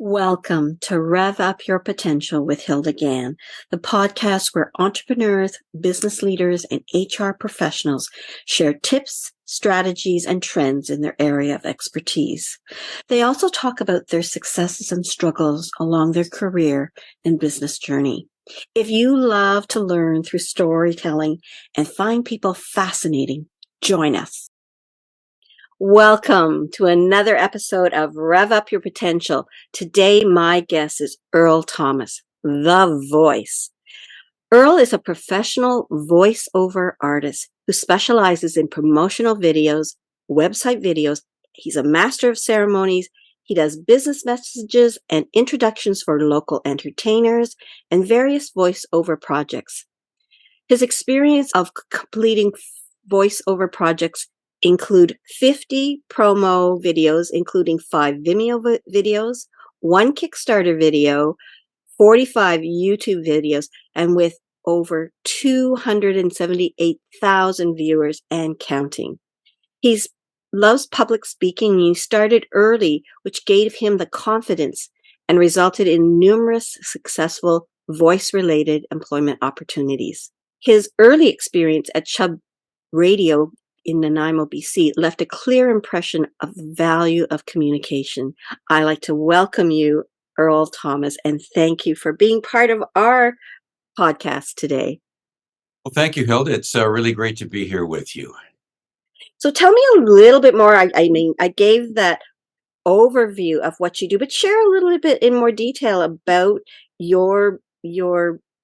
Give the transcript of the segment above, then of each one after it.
Welcome to Rev Up Your Potential with Hilda Gan, the podcast where entrepreneurs, business leaders, and HR professionals share tips, strategies, and trends in their area of expertise. They also talk about their successes and struggles along their career and business journey. If you love to learn through storytelling and find people fascinating, join us. Welcome to another episode of Rev Up Your Potential. Today, my guest is Earl Thomas, the voice. Earl is a professional voiceover artist who specializes in promotional videos, website videos. He's a master of ceremonies. He does business messages and introductions for local entertainers and various voiceover projects. His experience of completing voiceover projects include 50 promo videos, including 5 Vimeo videos, 1 Kickstarter video, 45 YouTube videos, and with over 278,000 viewers and counting. He loves public speaking. He started early, which gave him the confidence and resulted in numerous successful voice-related employment opportunities. His early experience at CHUB Radio in Nanaimo BC left a clear impression of the value of communication. I like to welcome you, Earl Thomas, and thank you for being part of our podcast today. Well, thank you, Hilda. It's really great to be here with you. So tell me a little bit more. I gave that overview of what you do, but share a little bit in more detail about your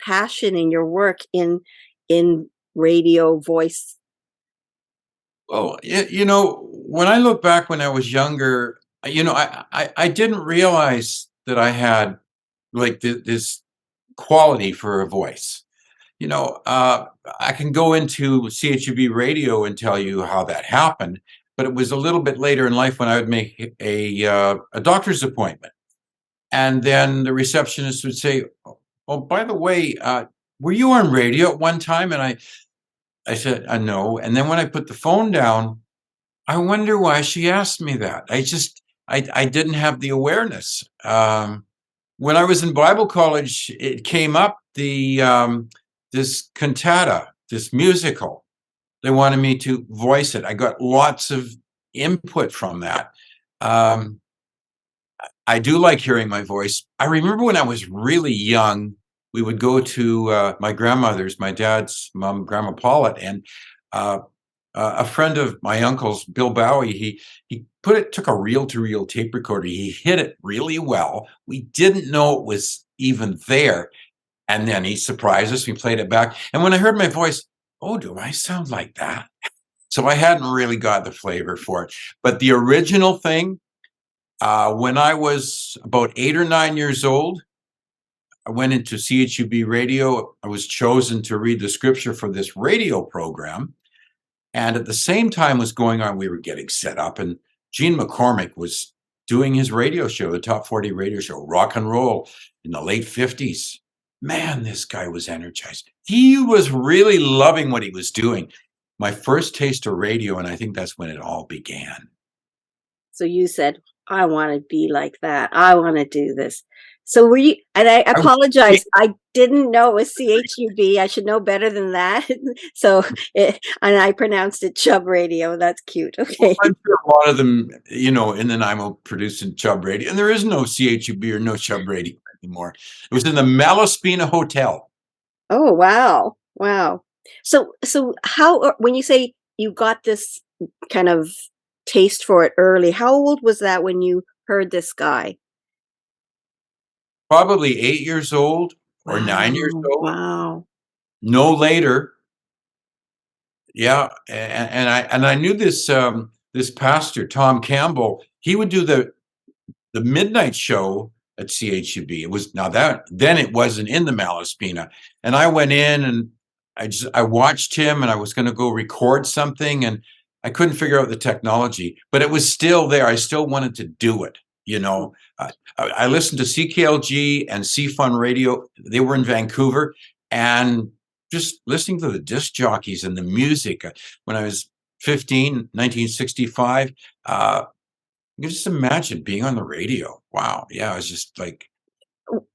passion and your work in radio voice. Oh, when I look back when I was younger, I didn't realize that I had like this quality for a voice. I can go into CHUB Radio and tell you how that happened, but it was a little bit later in life when I would make a doctor's appointment. And then the receptionist would say, "Oh, by the way, were you on radio at one time?" And I said, no. And then when I put the phone down, I wonder why she asked me that. I didn't have the awareness. When I was in Bible college, it came up, this cantata, this musical. They wanted me to voice it. I got lots of input from that. I do like hearing my voice. I remember when I was really young, we would go to my grandmother's, my dad's mom, Grandma Paulette, and a friend of my uncle's, Bill Bowie, he took a reel-to-reel tape recorder. He hit it really well. We didn't know it was even there. And then he surprised us. We played it back. And when I heard my voice, oh, do I sound like that? So I hadn't really got the flavor for it. But the original thing, when I was about 8 or 9 years old, I went into CHUB Radio. I was chosen to read the scripture for this radio program. And at the same time was going on, we were getting set up. And Gene McCormick was doing his radio show, the Top 40 radio show, rock and roll in the late 50s. Man, this guy was energized. He was really loving what he was doing. My first taste of radio, and I think that's when it all began. So you said, I want to be like that. I want to do this. So were you, and I apologize, I didn't know it was CHUB. I should know better than that. And I pronounced it CHUB Radio. That's cute. Okay. Well, I'm sure a lot of them, in Nanaimo produced in CHUB Radio. And there is no CHUB or no CHUB Radio anymore. It was in the Malaspina Hotel. Oh, wow. Wow. So how, when you say you got this kind of taste for it early, how old was that when you heard this guy? Probably 8 years old or 9 years old. Wow. No later. Yeah. And I knew this pastor, Tom Campbell. He would do the midnight show at CHUB. It was then it wasn't in the Malaspina. And I went in and I watched him, and I was going to go record something, and I couldn't figure out the technology, but it was still there. I still wanted to do it. I listened to CKLG and C-Fun Radio. They were in Vancouver, and just listening to the disc jockeys and the music. When I was 15, 1965, you can just imagine being on the radio. wow. Yeah, I was just like,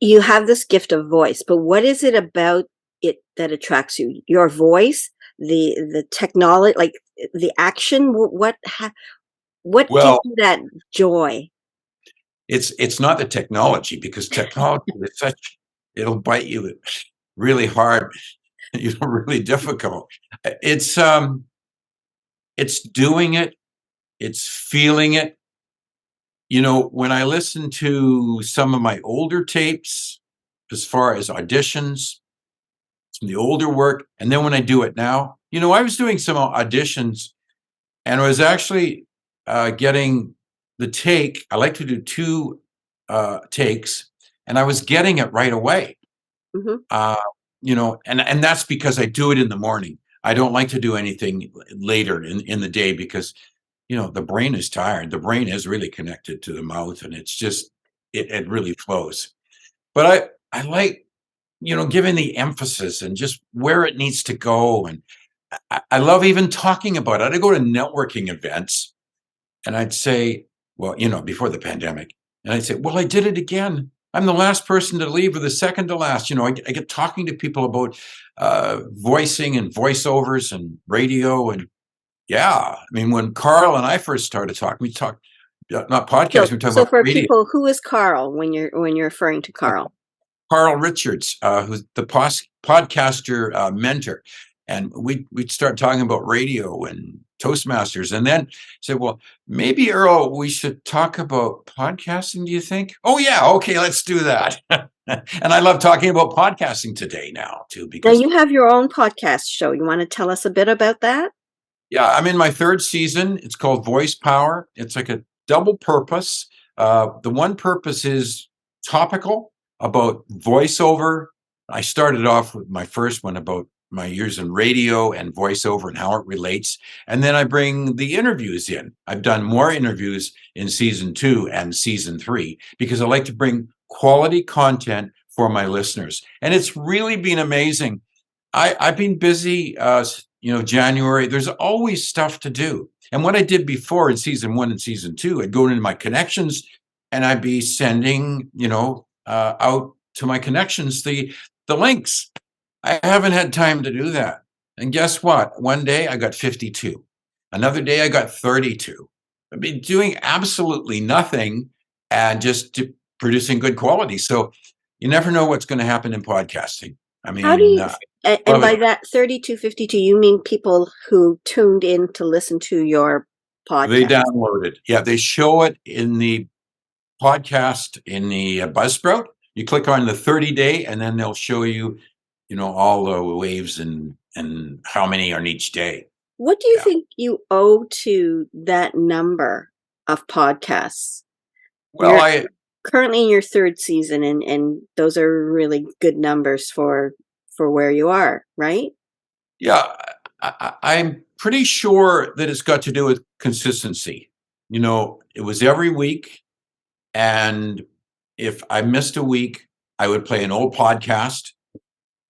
You have this gift of voice, but what is it about it that attracts you? Your voice, the technology, like the action. What gives well, you that joy? it's not the technology, because technology is such, it'll bite you really hard, really difficult. It's doing it, it's feeling it. When I listen to some of my older tapes, as far as auditions, some of the older work, and then when I do it now, I was doing some auditions, and I was actually getting the take. I like to do two takes, and I was getting it right away. Hmm. Uh, and that's because I do it in the morning. I don't like to do anything later in the day, because the brain is tired. The brain is really connected to the mouth, and it's just it really flows. But I like giving the emphasis and just where it needs to go, and I love even talking about it. I go to networking events, and I'd say, well, before the pandemic, and I'd say, well, I did it again. I'm the last person to leave, or the second to last. I get talking to people about voicing and voiceovers and radio. And yeah, I mean, when Carl and I first started talking, we talked, not podcasting, we talked So about for radio. people, who is Carl when you're referring to Carl? Carl Richards, who's the podcaster mentor. And we'd start talking about radio and Toastmasters, and then said, well, maybe, Earl, we should talk about podcasting. Do you think? Oh, yeah. Okay, let's do that. And I love talking about podcasting today now, too, Now because, you have your own podcast show. You want to tell us a bit about that? yeah, I'm in my third season. It's called Voice Power. It's like a double purpose. The one purpose is topical, about voiceover. I started off with my first one about my years in radio and voiceover and how it relates. And then I bring the interviews in. I've done more interviews in season 2 and season 3, because I like to bring quality content for my listeners. And it's really been amazing. I've been busy, January. There's always stuff to do. And what I did before in season 1 and season 2, I'd go into my connections, and I'd be sending, out to my connections the links. I haven't had time to do that. And guess what? One day I got 52. Another day I got 32. I've been doing absolutely nothing and just producing good quality. So you never know what's going to happen in podcasting. I How do mean, you, and love by it. that 3252, you mean people who tuned in to listen to your They podcast? download it. Yeah, they show it in the podcast in the Buzzsprout. You click on the 30-day, and then they'll show you, all the waves and how many on each day. What do you Yeah. think you owe to that number of podcasts? Well, You're currently in your third season, and those are really good numbers for where you are, right? yeah, I'm pretty sure that it's got to do with consistency. It was every week, and if I missed a week, I would play an old podcast.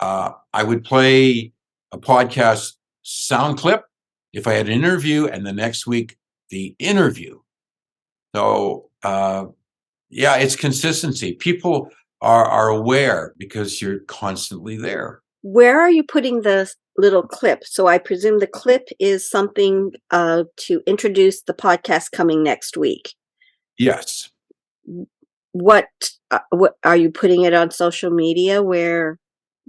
I would play a podcast sound clip if I had an interview, and the next week the interview. So yeah, it's consistency. People are aware because you're constantly there. Where are you putting the little clip? So I presume the clip is something to introduce the podcast coming next week. Yes. What are you putting it on social media? Where?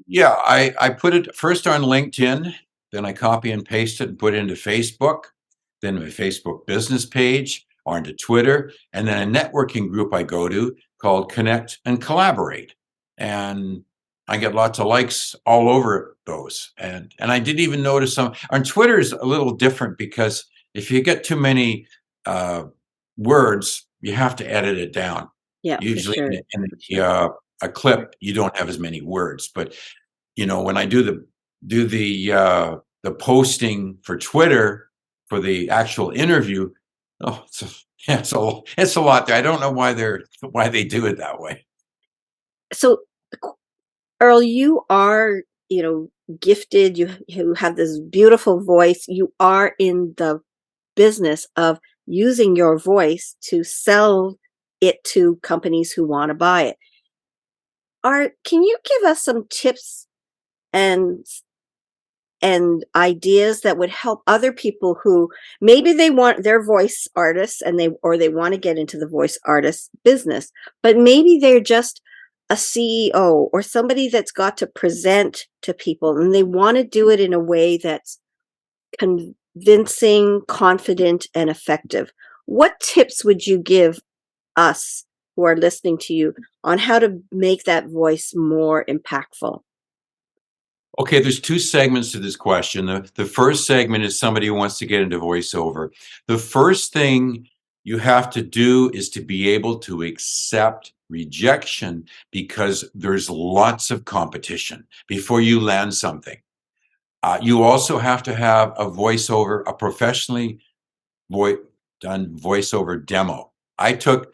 Yeah, I put it first on LinkedIn, then I copy and paste it and put it into Facebook, then my Facebook business page, onto Twitter, and then a networking group I go to called Connect and Collaborate. And I get lots of likes all over those. And I didn't even notice some on Twitter is a little different, because if you get too many words, you have to edit it down. Yeah, for Usually sure. a clip, you don't have as many words, but when I do the posting for Twitter for the actual interview, oh, it's a lot there. I don't know why they do it that way. So, Earl, you are, gifted. You have this beautiful voice. You are in the business of using your voice to sell it to companies who want to buy it. Can you give us some tips and ideas that would help other people who maybe they're voice artists and they want to get into the voice artist business, but maybe they're just a CEO or somebody that's got to present to people and they want to do it in a way that's convincing, confident, and effective. What tips would you give us who are listening to you on how to make that voice more impactful? Okay, there's two segments to this question. The first segment is somebody who wants to get into voiceover. The first thing you have to do is to be able to accept rejection, because there's lots of competition before you land something. You also have to have a professionally done voiceover demo. I took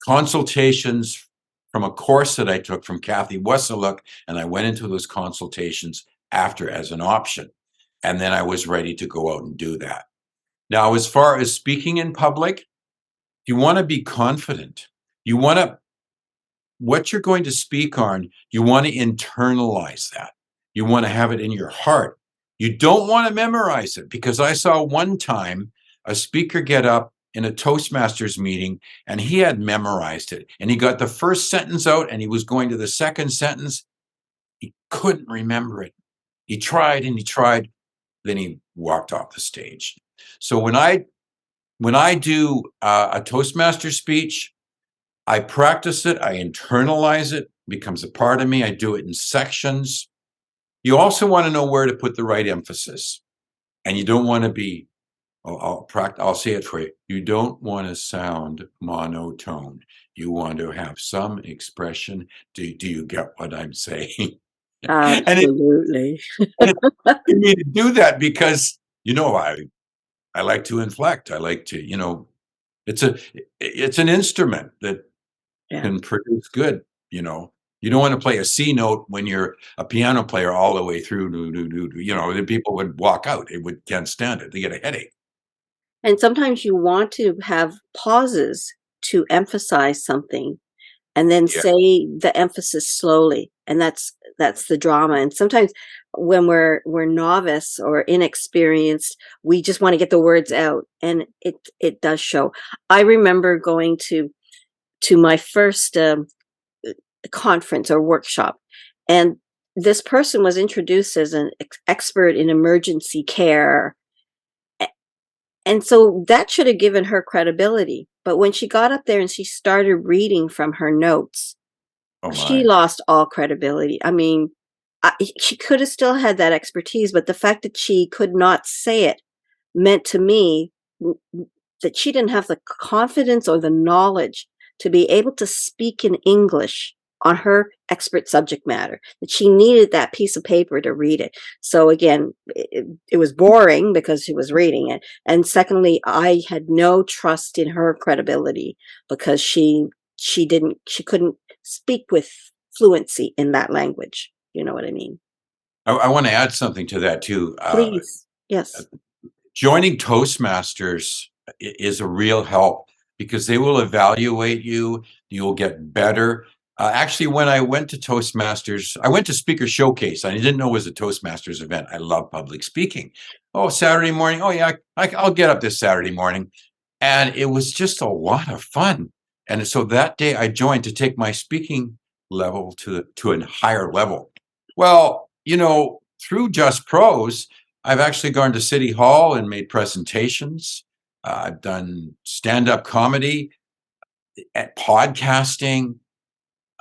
consultations from a course that I took from Kathy Wesseluk, and I went into those consultations after as an option. And then I was ready to go out and do that. Now, as far as speaking in public, you want to be confident. What you're going to speak on, you want to internalize that. You want to have it in your heart. You don't want to memorize it, because I saw one time a speaker get up in a Toastmasters meeting and he had memorized it, and he got the first sentence out and he was going to the second sentence. He couldn't remember it. He tried and he tried, then he walked off the stage. So when I do a Toastmaster speech, I practice it, I internalize it, becomes a part of me. I do it in sections. You also want to know where to put the right emphasis, and you don't want to be, I'll say it for you. You don't want to sound monotone. You want to have some expression. Do you get what I'm saying? Absolutely. You need to do that because, I like to inflect. I like to, it's an instrument that can produce good. You don't want to play a C note when you're a piano player all the way through. The people would walk out. Can't stand it. They get a headache. And sometimes you want to have pauses to emphasize something and then Yeah. say the emphasis slowly. And that's the drama. And sometimes when we're novice or inexperienced, we just want to get the words out, and it does show. I remember going to my first conference or workshop, and this person was introduced as an expert in emergency care. And so that should have given her credibility. But when she got up there and she started reading from her notes, she lost all credibility. I mean, she could have still had that expertise, but the fact that she could not say it meant to me that she didn't have the confidence or the knowledge to be able to speak in English on her expert subject matter, that she needed that piece of paper to read it. So again, it was boring because she was reading it. And secondly, I had no trust in her credibility because she couldn't speak with fluency in that language. You know what I mean? I want to add something to that too. Please. Yes. Joining Toastmasters is a real help because they will evaluate you. You'll get better. Actually, when I went to Toastmasters, I went to Speaker Showcase. I didn't know it was a Toastmasters event. I love public speaking. Oh, Saturday morning. Oh, yeah, I'll get up this Saturday morning. And it was just a lot of fun. And so that day I joined to take my speaking level to a higher level. Well, through Just Pros, I've actually gone to City Hall and made presentations. I've done stand-up comedy, at podcasting.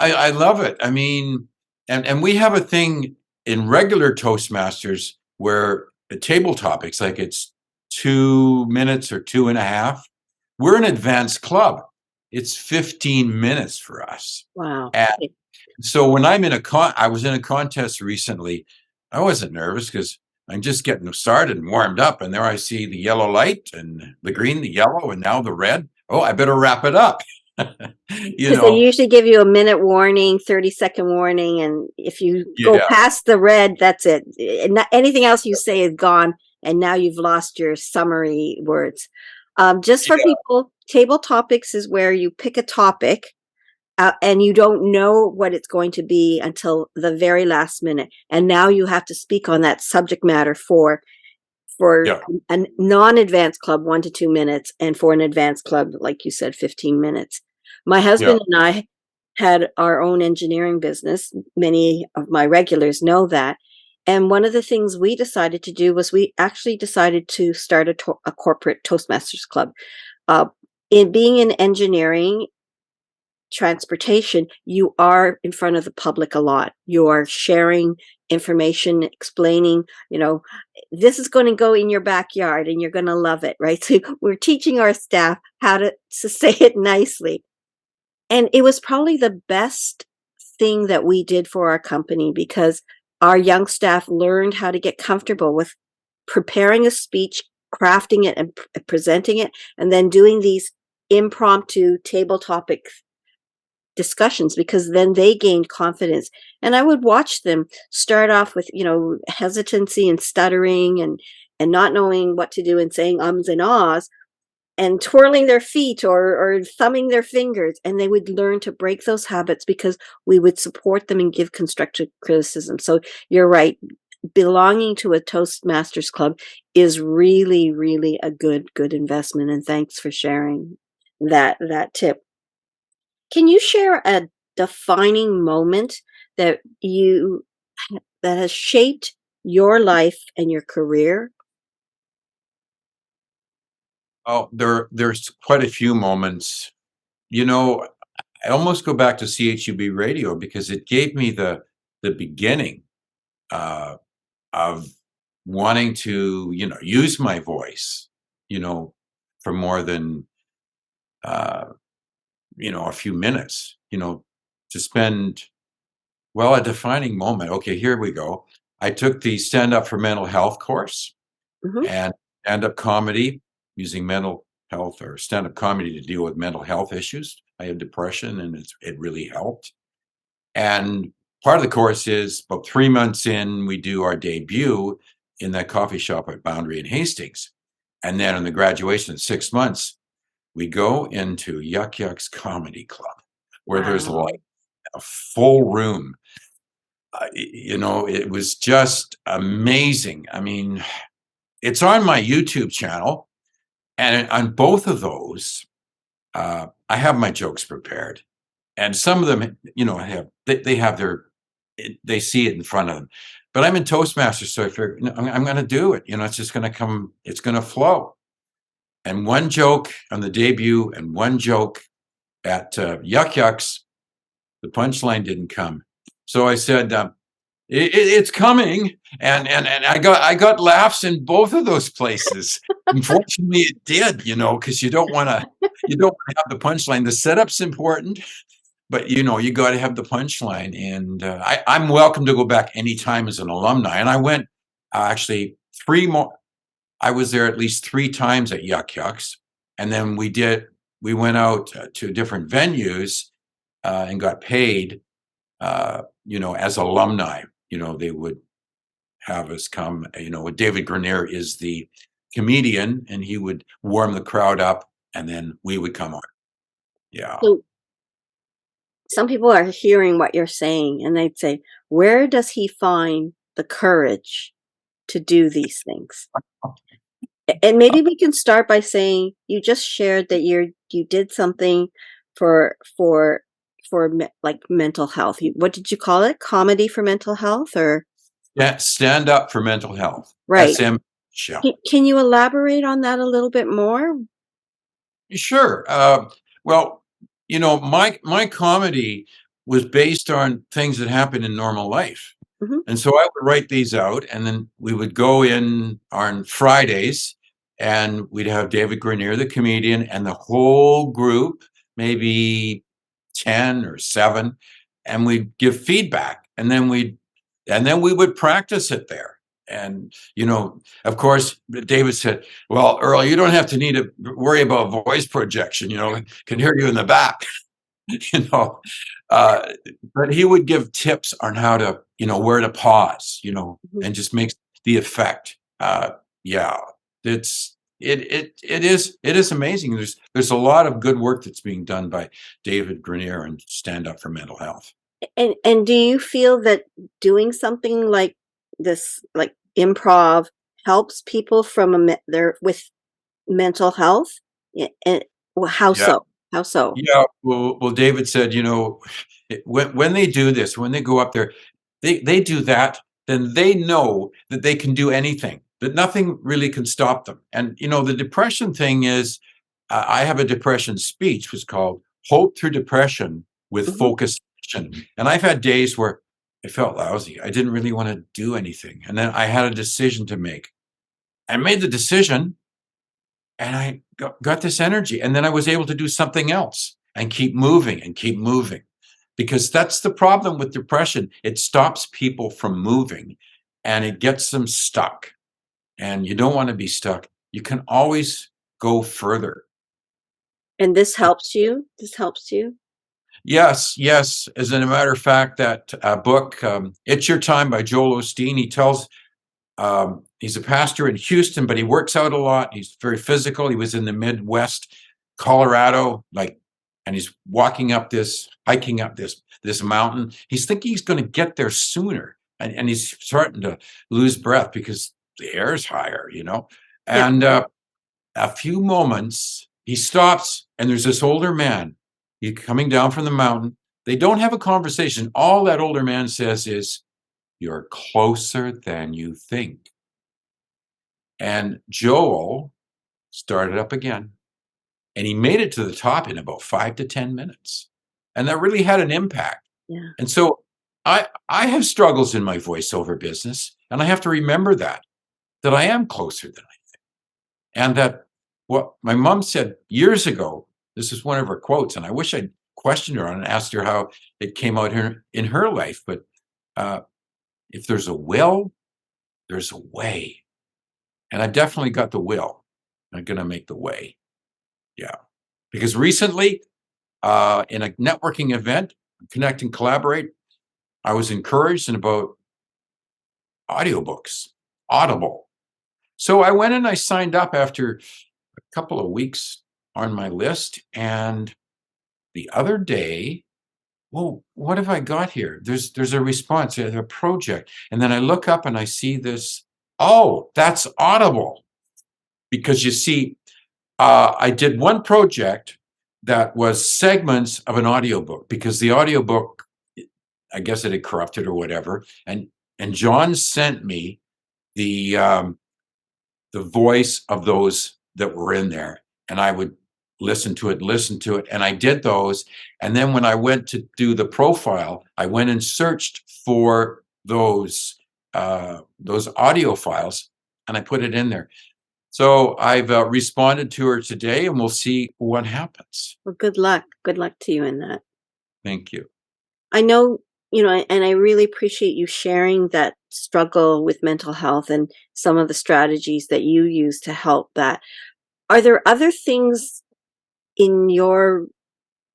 I love it. I mean, and we have a thing in regular Toastmasters where the table topics, like it's 2 minutes or 2.5. We're an advanced club. It's 15 minutes for us. Wow. And so when I'm I was in a contest recently. I wasn't nervous because I'm just getting started and warmed up. And there I see the yellow light and the green, the yellow, and now the red. Oh, I better wrap it up. Because they usually give you a minute warning, 30-second warning. And if you go past the red, that's it. And anything else you say is gone. And now you've lost your summary words. Just for Yeah. people, table topics is where you pick a topic and you don't know what it's going to be until the very last minute. And now you have to speak on that subject matter for Yeah. a non-advanced club, 1 to 2 minutes, and for an advanced club, like you said, 15 minutes. My Yeah. husband and I had our own engineering business. Many of my regulars know that. And one of the things we decided to do was we actually decided to start a corporate Toastmasters club. Uh, in being in engineering, transportation, you are in front of the public a lot. You are sharing information, explaining, this is going to go in your backyard and you're going to love it, right? So we're teaching our staff how to say it nicely. And it was probably the best thing that we did for our company because our young staff learned how to get comfortable with preparing a speech, crafting it and presenting it, and then doing these impromptu table topic discussions because then they gained confidence. And I would watch them start off with, hesitancy and stuttering and not knowing what to do and saying ums and ahs and twirling their feet or thumbing their fingers. And they would learn to break those habits because we would support them and give constructive criticism. So you're right. Belonging to a Toastmasters club is really, really a good investment. And thanks for sharing that tip. Can you share a defining moment that you that has shaped your life and your career? Oh, there's quite a few moments. I almost go back to CHUB Radio because it gave me the beginning uh, of wanting to, use my voice, for more than uh, a few minutes, to spend, well, a defining moment. Okay, here we go. I took the Stand Up for Mental Health course Mhm. and stand-up comedy using mental health or stand-up comedy to deal with mental health issues. I have depression and it really helped. And part of the course is about 3 months in, we do our debut in that coffee shop at Boundary in Hastings. And then in the graduation in 6 months, we go into Yuck Yuck's Comedy Club, where there's Wow. like a full room. It was just amazing. I mean, it's on my YouTube channel. And on both of those, I have my jokes prepared. And some of them, they have they see it in front of them. But I'm in Toastmasters, so I figure I'm going to do it. It's just going to come. It's going to flow. And one joke on the debut, and one joke at Yuck Yucks, the punchline didn't come. So I said, it's coming, and I got laughs in both of those places. Unfortunately, it did, because you don't want to have the punchline. The setup's important, but you got to have the punchline. And I'm welcome to go back anytime as an alumni. And I went actually three more. I was there at least 3 times at Yuck Yucks, and then we went out to different venues and got paid. As alumni, they would have us come. David Grenier is the comedian, and he would warm the crowd up, and then we would come on. Yeah. So some people are hearing what you're saying and they'd say, where does he find the courage to do these things? And maybe we can start by saying you just shared that you did something for like mental health. What did you call it? Comedy for mental health, or Yeah, Stand Up for Mental Health. right? SM show. Can you elaborate on that a little bit more? Sure. Well, my comedy was based on things that happen in normal life. Hmm. And so I would write these out, and then we would go in on Fridays, and we'd have David Grenier, the comedian, and the whole group, maybe 10 or 7, and we'd give feedback, and then we would practice it there. And of course, David said, "Well, Earl, you don't have to need to worry about voice projection. Can hear you in the back." you know, uh, but he would give tips on how to, where to pause, Hmm. and just makes the effect. Yeah, it's it is amazing. There's a lot of good work that's being done by David Grenier and Stand Up for Mental Health. And do you feel that doing something like this, like improv, helps people from their with mental health? And how Yeah. so? How so? Yeah, well, David said, when they do this, when they go up there, they do that, then they know that they can do anything, that nothing really can stop them. And the depression thing is, I have a depression speech, was called "Hope Through Depression with Mhm. Focused Action." And I've had days where I felt lousy. I didn't really want to do anything, and then I had a decision to make. I made the decision, and I got this energy, and then I was able to do something else and keep moving and keep moving, because that's the problem with depression. It stops people from moving, and it gets them stuck, and you don't want to be stuck. You can always go further. And this helps you? This helps you? Yes, yes. As a matter of fact, that book, "It's Your Time" by Joel Osteen, he tells, he's a pastor in Houston, but he works out a lot. He's very physical. He was in the Midwest, Colorado, and he's hiking up this mountain. He's thinking he's going to get there sooner, and he's starting to lose breath because the air is higher. Yeah. And a few moments, he stops, and there's this older man. He's coming down from the mountain. They don't have a conversation. All that older man says is, "You're closer than you think." And Joel started up again, and he made it to the top in about 5 to 10 minutes. And that really had an impact. Yeah. And so I have struggles in my voiceover business, and I have to remember that I am closer than I think. And that what my mom said years ago, this is one of her quotes, and I wish I'd questioned her on and asked her how it came out in her life. But uh, if there's a will, there's a way. And I've definitely got the will. I'm going to make the way. Yeah. Because recently, in a networking event, Connect and Collaborate, I was encouraged about audiobooks, Audible. So I went and I signed up after a couple of weeks on my list. And the other day, well, what have I got here? There's a response, there's a project. And then I look up and I see this. Oh, that's Audible. Because you see, I did one project that was segments of an audiobook, because the audiobook, I guess it had corrupted or whatever. And John sent me the voice of those that were in there, and I would listen to it, and I did those. And then when I went to do the profile, I went and searched for those audio files, and I put it in there. So I've responded to her today, and we'll see what happens. Well, good luck. Good luck to you in that. Thank you. I know, and I really appreciate you sharing that struggle with mental health and some of the strategies that you use to help that. Are there other things in your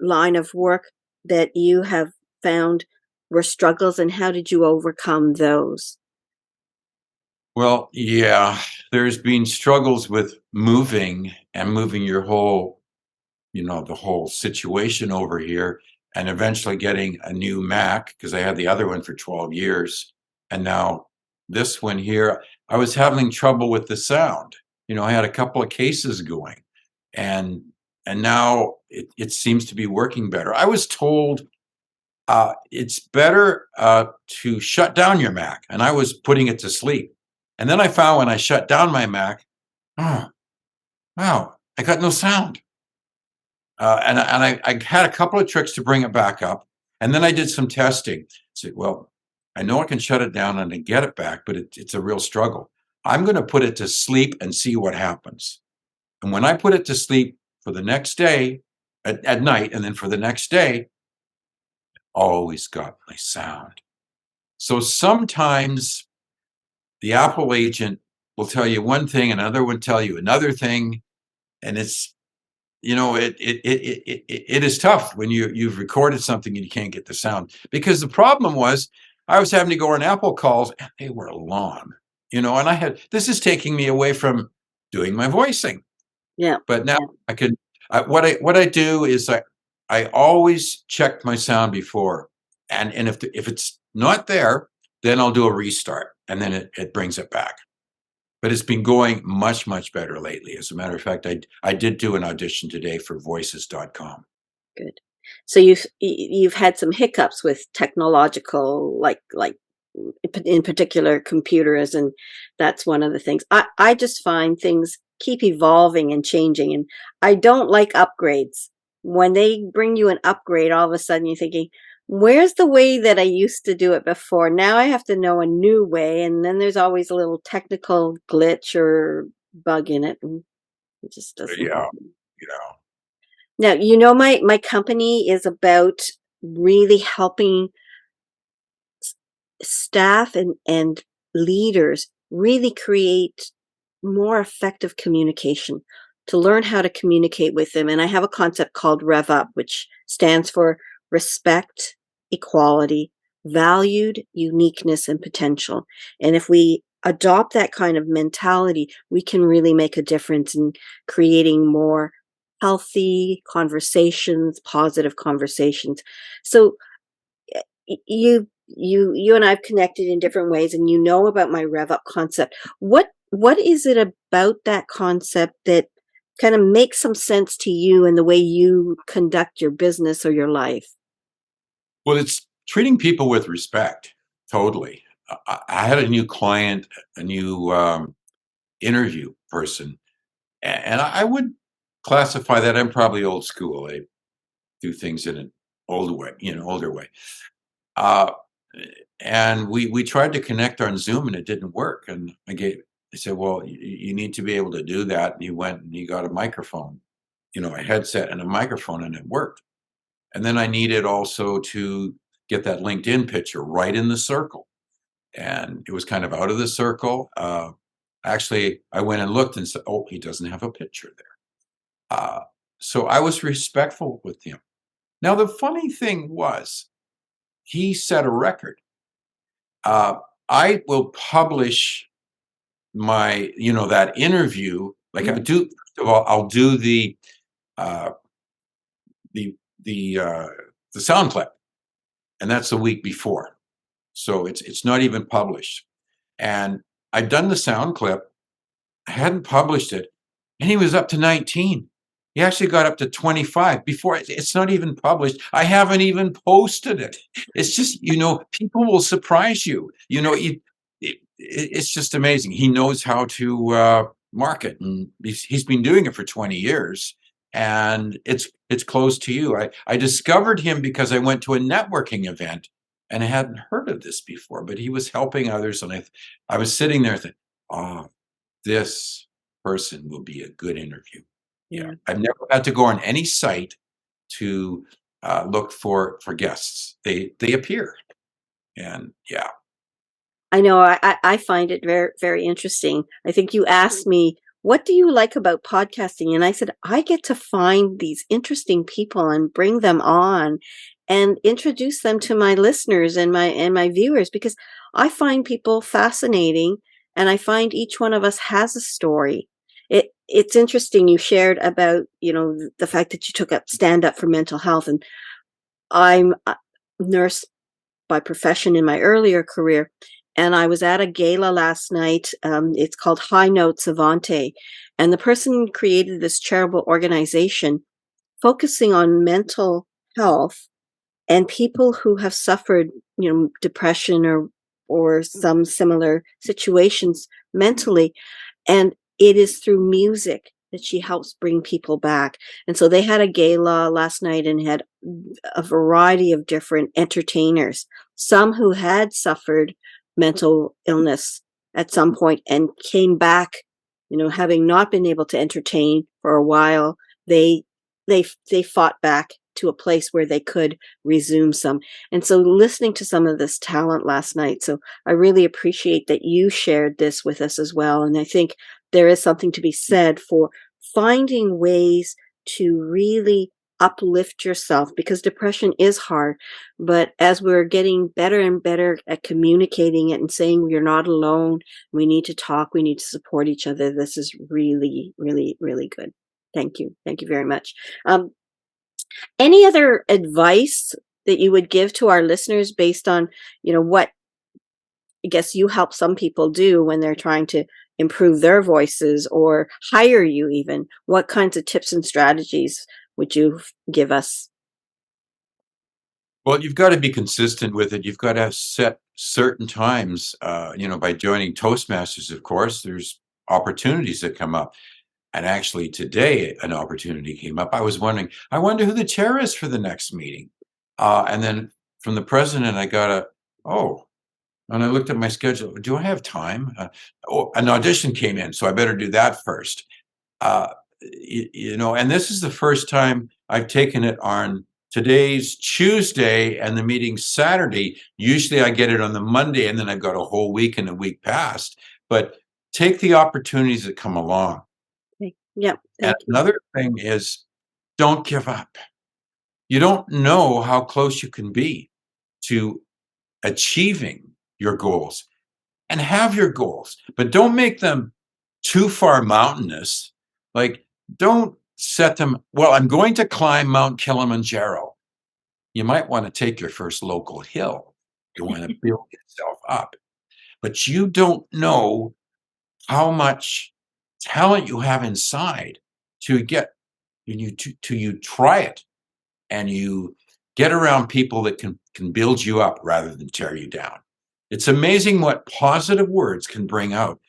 line of work that you have found were struggles, and how did you overcome those? Well, yeah, there's been struggles with moving your whole, the whole situation over here, and eventually getting a new Mac, because I had the other one for 12 years. And now this one here, I was having trouble with the sound. I had a couple of cases going, and now it seems to be working better. I was told it's better to shut down your Mac, and I was putting it to sleep. And then I found when I shut down my Mac, oh, wow, I got no sound. And I had a couple of tricks to bring it back up. And then I did some testing. Said, well, I know I can shut it down and I get it back, but it's a real struggle. I'm going to put it to sleep and see what happens. And when I put it to sleep for the next day, at night, and then for the next day, always got my sound. So sometimes the Apple agent will tell you one thing, another will tell you another thing, and it's it is tough when you've recorded something and you can't get the sound. Because the problem was I was having to go on Apple calls, and they were long, and this is taking me away from doing my voicing. Yeah. But now I can, what I do is I always check my sound before. And if it's not there, then I'll do a restart and then it brings it back. But it's been going much, much better lately. As a matter of fact, I did do an audition today for voices.com. Good. So you've had some hiccups with technological, like in particular computers, and that's one of the things. I just find things keep evolving and changing, and I don't like upgrades. When they bring you an upgrade, all of a sudden you're thinking, where's the way that I used to do it before? Now I have to know a new way, and then there's always a little technical glitch or bug in it, and it just doesn't. Yeah. Now, my company is about really helping staff and leaders really create more effective communication, to learn how to communicate with them. And I have a concept called Rev Up, which stands for respect, equality, valued, uniqueness, and potential. And if we adopt that kind of mentality, we can really make a difference in creating more healthy conversations, positive conversations. So you and I've connected in different ways, and you know about my Rev Up concept. What is it about that concept that kind of makes some sense to you and the way you conduct your business or your life? Well, it's treating people with respect. Totally. I had a new client, a new interview person, and I would classify that I'm probably old school. I do things in an older way. Uh, and we tried to connect on Zoom, and it didn't work. And I said, well, you need to be able to do that. And he went and he got a microphone, a headset and a microphone, and it worked. And then I needed also to get that LinkedIn picture right in the circle. And it was kind of out of the circle. Actually, I went and looked and said, oh, he doesn't have a picture there. So I was respectful with him. Now, the funny thing was, he set a record. I will publish my, that interview. Like I do, first of all, I'll do the sound clip, and that's the week before. So it's not even published. And I'd done the sound clip. I hadn't published it, and he was up to 19. He actually got up to 25 before it's not even published. I haven't even posted it. It's just, people will surprise you. It's just amazing. He knows how to market, and he's been doing it for 20 years. And it's close to you. I discovered him because I went to a networking event, and I hadn't heard of this before, but he was helping others. And I was sitting there thinking, oh, this person will be a good interview. Yeah. I've never had to go on any site to look for guests. They appear. And yeah. I know I find it very, very interesting. I think you asked me, what do you like about podcasting? And I said, I get to find these interesting people and bring them on and introduce them to my listeners and my viewers, because I find people fascinating, and I find each one of us has a story. It's interesting you shared about, the fact that you took up stand up for mental health. And I'm a nurse by profession in my earlier career. And I was at a gala last night. It's called High Notes Avante. And the person created this charitable organization focusing on mental health and people who have suffered, depression or some similar situations mentally. And it is through music that she helps bring people back. And so they had a gala last night and had a variety of different entertainers, some who had suffered mental illness at some point and came back, having not been able to entertain for a while. They fought back to a place where they could resume some. And so listening to some of this talent last night, so I really appreciate that you shared this with us as well. And I think there is something to be said for finding ways to really uplift yourself, because depression is hard. But as we're getting better and better at communicating it and saying you're not alone, we need to talk, we need to support each other. This is really, really, really good. Thank you. Thank you very much. Any other advice that you would give to our listeners based on, what I guess you help some people do when they're trying to improve their voices or hire you even? What kinds of tips and strategies would you give us? Well, you've got to be consistent with it. You've got to set certain times. By joining Toastmasters, of course, there's opportunities that come up. And actually, today an opportunity came up. I was wondering, I wonder who the chair is for the next meeting. And then from the president, I got and I looked at my schedule. Do I have time? An audition came in, so I better do that first. And this is the first time I've taken it on. Today's Tuesday and the meeting's Saturday. Usually I get it on the Monday, and then I've got a whole week and a week past. But take the opportunities that come along. Okay. Yep. And another thing is, don't give up. You don't know how close you can be to achieving your goals, and have your goals, but don't make them too far mountainous. Like, don't set them, well, I'm going to climb Mount Kilimanjaro. You might want to take your first local hill. You want to build yourself up, but you don't know how much talent you have inside to get you try it, and you get around people that can build you up rather than tear you down. It's amazing what positive words can bring out.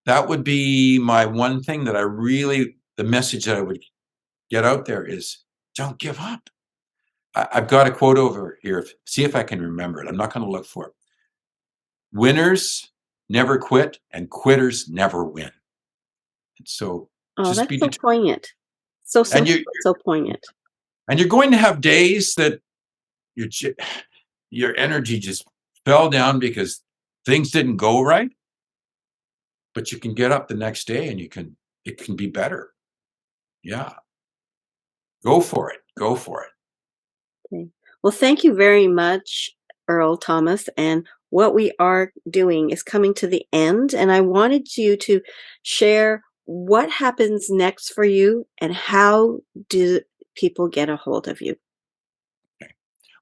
That would be my one thing that the message that I would get out there is, don't give up. I've got a quote over here. See if I can remember it. I'm not going to look for it. Winners never quit, and quitters never win. And so that's so poignant. So poignant. And you're going to have days that your energy just fell down because things didn't go right. But you can get up the next day and it can be better. Yeah. Go for it. Go for it. Okay. Well, thank you very much, Earl Thomas. And what we are doing is coming to the end. And I wanted you to share what happens next for you and how do people get a hold of you? Okay.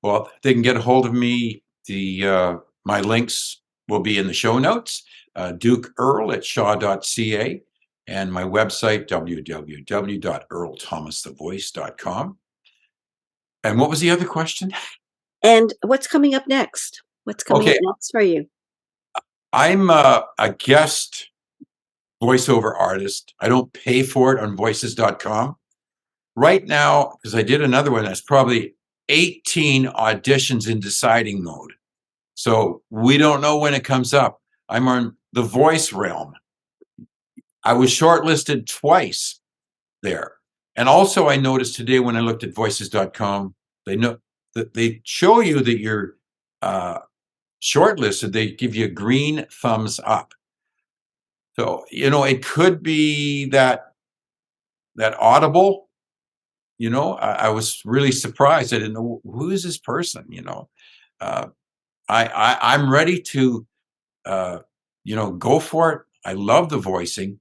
Well, they can get a hold of me. My links will be in the show notes. Duke Earl at shaw.ca, and my website, www.earlthomasthevoice.com. And what was the other question? And what's coming up next? What's coming up next for you? I'm a guest voiceover artist. I don't pay for it on voices.com. Right now, because I did another one, that's probably 18 auditions in deciding mode. So we don't know when it comes up. I'm on the voice realm. I was shortlisted twice there. And also I noticed today when I looked at voices.com, they show you that you're shortlisted. They give you a green thumbs up. So, it could be that audible, I was really surprised. I didn't know, who is this person, I'm ready to, go for it. I love the voicing.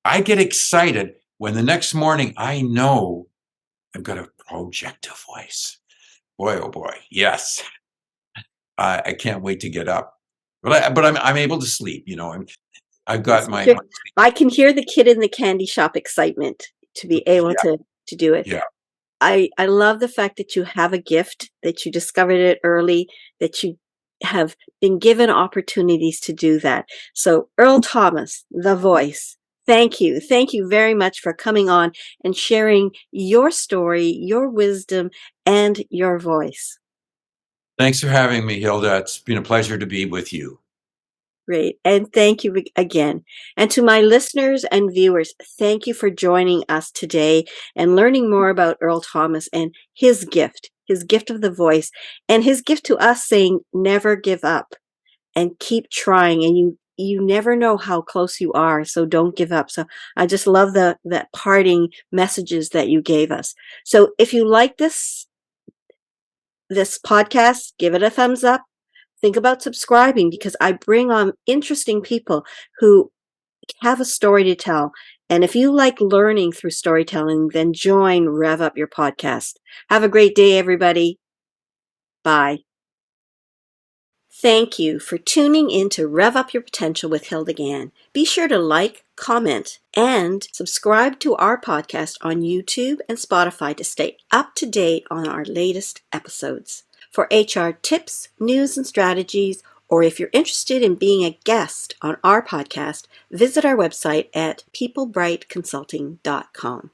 I get excited when the next morning I know I've got a project to voice. Boy, oh boy, yes. I can't wait to get up, but I'm able to sleep. I've got I can hear the kid in the candy shop excitement to be able to do it. Yeah. I love the fact that you have a gift, that you discovered it early, that you have been given opportunities to do that. So Earl Thomas, the voice, thank you. Thank you very much for coming on and sharing your story, your wisdom, and your voice. Thanks for having me, Hilda. It's been a pleasure to be with you. Great. And thank you again. And to my listeners and viewers, thank you for joining us today and learning more about Earl Thomas and his gift of the voice, and his gift to us saying, never give up and keep trying. And you never know how close you are, so don't give up. So I just love that parting messages that you gave us. So if you like this podcast, give it a thumbs up. Think about subscribing, because I bring on interesting people who have a story to tell. And if you like learning through storytelling, then join Rev Up Your Podcast. Have a great day, everybody. Bye. Thank you for tuning in to Rev Up Your Potential with Hilda Gan. Be sure to like, comment, and subscribe to our podcast on YouTube and Spotify to stay up to date on our latest episodes. For HR tips, news, and strategies, or if you're interested in being a guest on our podcast, visit our website at peoplebrightconsulting.com.